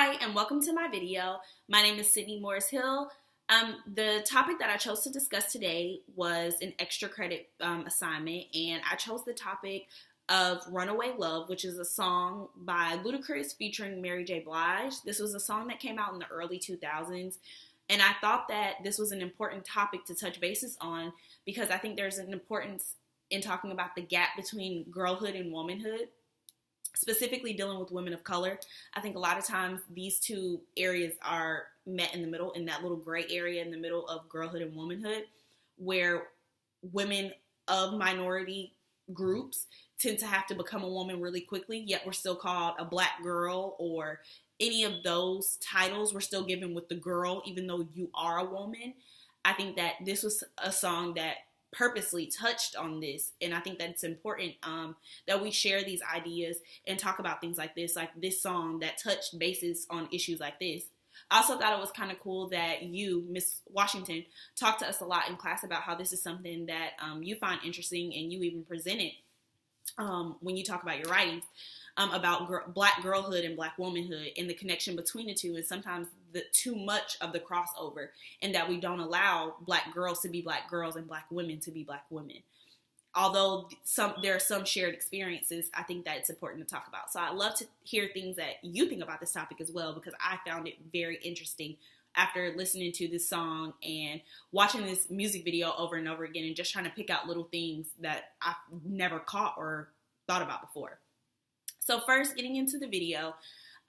Hi, and welcome to my video. My name is Sydney Morris Hill. The topic that I chose to discuss today was an extra credit assignment, and I chose the topic of Runaway Love, which is a song by Ludacris featuring Mary J. Blige. This was a song that came out in the early 2000s, and I thought that this was an important topic to touch bases on because I think there's an importance in talking about the gap between girlhood and womanhood, specifically dealing with women of color. I think a lot of times these two areas are met in the middle, in that little gray area in the middle of girlhood and womanhood, where women of minority groups tend to have to become a woman really quickly, yet we're still called a black girl or any of those titles we're still given with the girl, even though you are a woman. I think that this was a song that purposely touched on this, and I think that it's important that we share these ideas and talk about things like this song that touched bases on issues like this. I also thought it was kind of cool that you, Miss Washington, talked to us a lot in class about how this is something that you find interesting, and you even present it when you talk about your writings about black girlhood and black womanhood and the connection between the two, and sometimes the too much of the crossover, and that we don't allow black girls to be black girls and black women to be black women. Although there are some shared experiences, I think that it's important to talk about. So I'd love to hear things that you think about this topic as well, because I found it very interesting after listening to this song and watching this music video over and over again and just trying to pick out little things that I've never caught or thought about before. So first, getting into the video,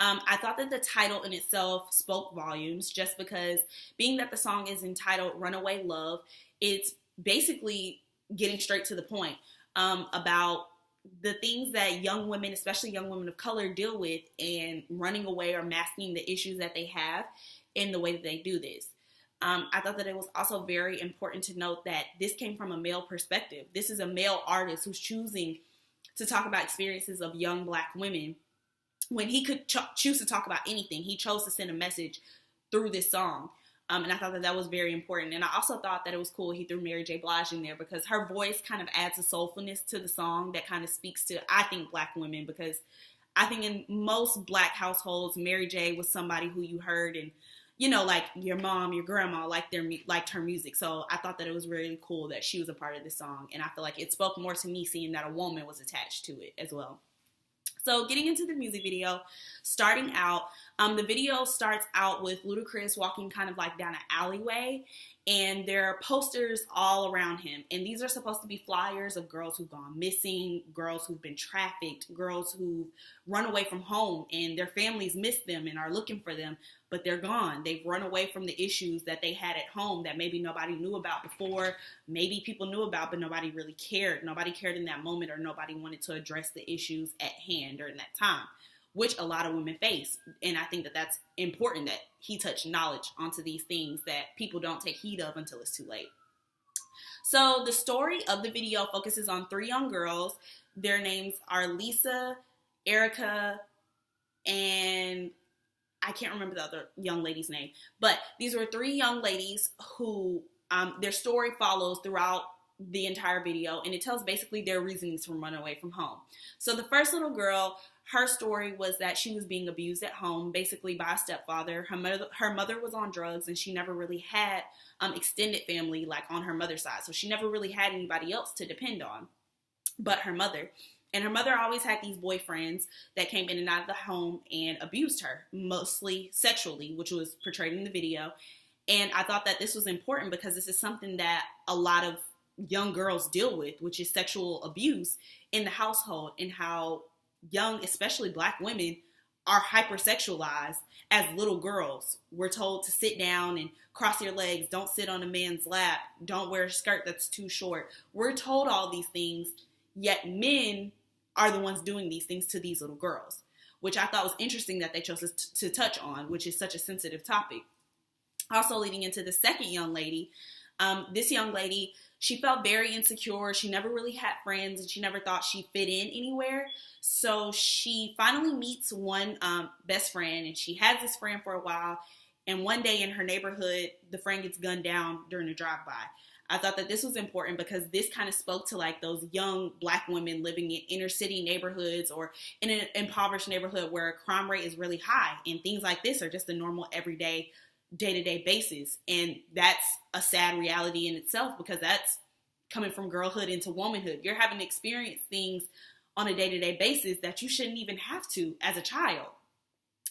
I thought that the title in itself spoke volumes, just because being that the song is entitled Runaway Love, it's basically getting straight to the point about the things that young women, especially young women of color, deal with, and running away or masking the issues that they have in the way that they do this. I thought that it was also very important to note that this came from a male perspective. This is a male artist who's choosing to talk about experiences of young black women. When he could choose to talk about anything, he chose to send a message through this song. And I thought that that was very important. And I also thought that it was cool he threw Mary J. Blige in there, because her voice kind of adds a soulfulness to the song that kind of speaks to, I think, black women. Because I think in most black households, Mary J. was somebody who you heard, and, you know, like your mom, your grandma liked her music. So I thought that it was really cool that she was a part of this song. And I feel like it spoke more to me seeing that a woman was attached to it as well. So getting into the music video, starting out, the video starts out with Ludacris walking kind of like down an alleyway, and there are posters all around him. And these are supposed to be flyers of girls who've gone missing, girls who've been trafficked, girls who've run away from home and their families miss them and are looking for them, but they're gone. They've run away from the issues that they had at home that maybe nobody knew about before. Maybe people knew about, but nobody really cared. Nobody cared in that moment, or nobody wanted to address the issues at hand during that time, which a lot of women face. And I think that that's important that he touched knowledge onto these things that people don't take heed of until it's too late. So the story of the video focuses on three young girls. Their names are Lisa, Erica, and I can't remember the other young lady's name. But these were three young ladies who their story follows throughout the entire video, and it tells basically their reasons for running away from home. So the first little girl, her story was that she was being abused at home, basically by a stepfather. Her mother was on drugs, and she never really had extended family like on her mother's side. So she never really had anybody else to depend on but her mother. And her mother always had these boyfriends that came in and out of the home and abused her, mostly sexually, which was portrayed in the video. And I thought that this was important because this is something that a lot of young girls deal with, which is sexual abuse in the household, and how young, especially black women, are hypersexualized as little girls. We're told to sit down and cross your legs, don't sit on a man's lap, don't wear a skirt that's too short. We're told all these things, yet men are the ones doing these things to these little girls, which I thought was interesting that they chose to touch on, which is such a sensitive topic. Also leading into the second young lady, this young lady, she felt very insecure. She never really had friends, and she never thought she fit in anywhere. So she finally meets one best friend, and she has this friend for a while. And one day in her neighborhood, the friend gets gunned down during a drive-by. I thought that this was important because this kind of spoke to like those young Black women living in inner city neighborhoods or in an impoverished neighborhood where crime rate is really high, and things like this are just a normal everyday day-to-day basis. And that's a sad reality in itself, because that's coming from girlhood into womanhood. You're having to experience things on a day-to-day basis that you shouldn't even have to as a child.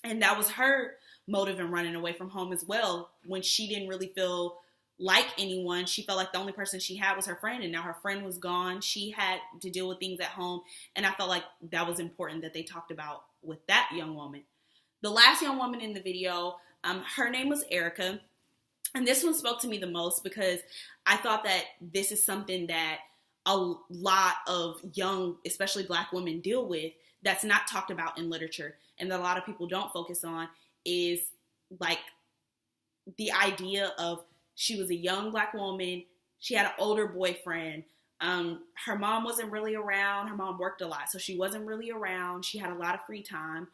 And that was her motive in running away from home as well. When she didn't really feel like anyone, she felt like the only person she had was her friend, and now her friend was gone. She had to deal with things at home, and I felt like that was important that they talked about with that young woman. The last young woman in the video, her name was Erica, and this one spoke to me the most because I thought that this is something that a lot of young, especially Black women, deal with that's not talked about in literature, and that a lot of people don't focus on, is like the idea of she was a young Black woman. She had an older boyfriend. Her mom wasn't really around. Her mom worked a lot, so she wasn't really around. She had a lot of free time.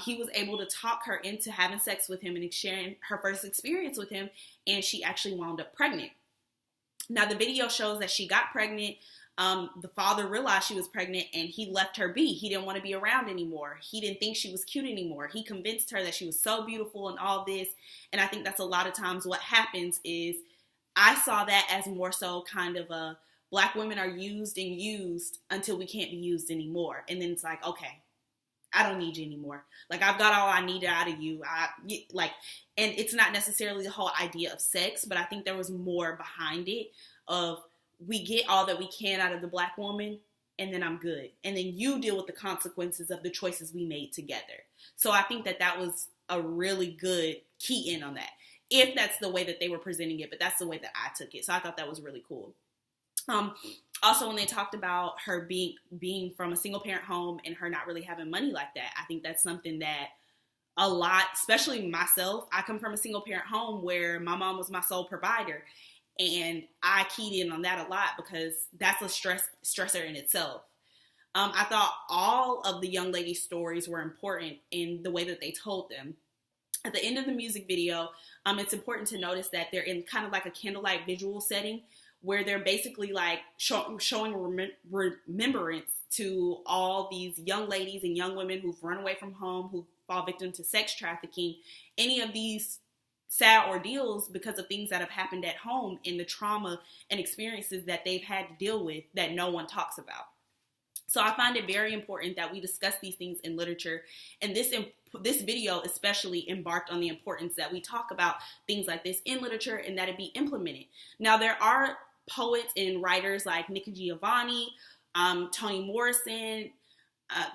He was able to talk her into having sex with him and sharing her first experience with him, and she actually wound up pregnant. Now, the video shows that she got pregnant. The father realized she was pregnant, and he left her be. He didn't want to be around anymore. He didn't think she was cute anymore. He convinced her that she was so beautiful and all this. And I think that's a lot of times what happens. Is I saw that as more so kind of a Black women are used and used until we can't be used anymore. And then it's like, okay, I don't need you anymore. Like, I've got all I needed out of you. And it's not necessarily the whole idea of sex, but I think there was more behind it of, we get all that we can out of the Black woman, and then I'm good. And then you deal with the consequences of the choices we made together. So I think that that was a really good key in on that, if that's the way that they were presenting it, but that's the way that I took it. So I thought that was really cool. Also, when they talked about her being from a single parent home and her not really having money like that, I think that's something that a lot, especially myself, I come from a single parent home where my mom was my sole provider. And I keyed in on that a lot because that's a stressor in itself. I thought all of the young ladies' stories were important in the way that they told them. At the end of the music video, it's important to notice that they're in kind of like a candlelight visual setting where they're basically like showing remembrance to all these young ladies and young women who've run away from home, who fall victim to sex trafficking, any of these sad ordeals because of things that have happened at home and the trauma and experiences that they've had to deal with that no one talks about. So I find it very important that we discuss these things in literature, and this video especially embarked on the importance that we talk about things like this in literature and that it be implemented. Now, there are poets and writers like Nikki Giovanni, Toni Morrison,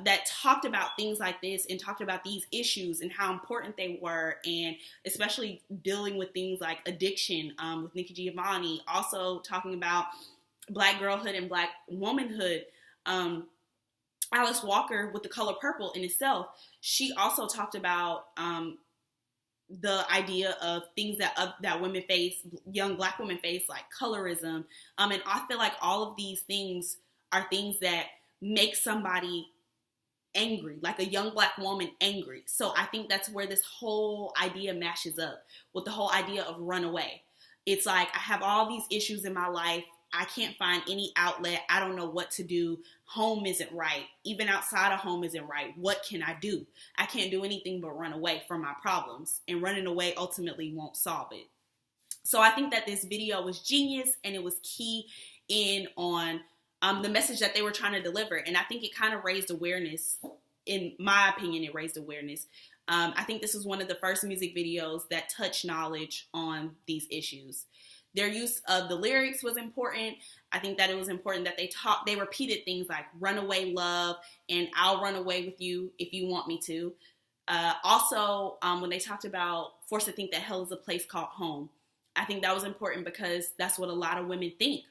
that talked about things like this and talked about these issues and how important they were, and especially dealing with things like addiction with Nikki Giovanni, also talking about Black girlhood and Black womanhood. Alice Walker with The Color Purple in itself, she also talked about the idea of things that women face, young Black women face, like colorism. And I feel like all of these things are things that make somebody angry, like a young Black woman angry. So I think that's where this whole idea mashes up with the whole idea of runaway. It's like, I have all these issues in my life. I can't find any outlet. I don't know what to do. Home isn't right. Even outside of home isn't right. What can I do? I can't do anything but run away from my problems. And running away ultimately won't solve it. So I think that this video was genius, and it was key in on the message that they were trying to deliver. And I think it kind of raised awareness. In my opinion, it raised awareness. I think this was one of the first music videos that touched knowledge on these issues. Their use of the lyrics was important. I think that it was important that they repeated things like runaway love and I'll run away with you if you want me to. Also, when they talked about forced to think that hell is a place called home, I think that was important because that's what a lot of women think.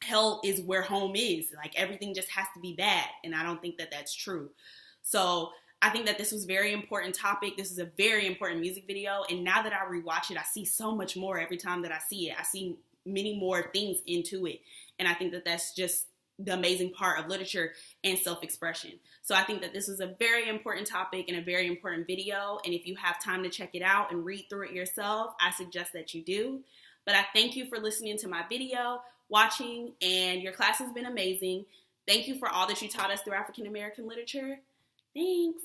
Hell is where home is. Like, everything just has to be bad. And I don't think that that's true. So I think that this was a very important topic. This is a very important music video. And now that I rewatch it, I see so much more every time that I see it. I see many more things into it. And I think that that's just the amazing part of literature and self-expression. So I think that this is a very important topic and a very important video. And if you have time to check it out and read through it yourself, I suggest that you do. But I thank you for listening to my video, watching, and your class has been amazing. Thank you for all that you taught us through African American literature. Thanks.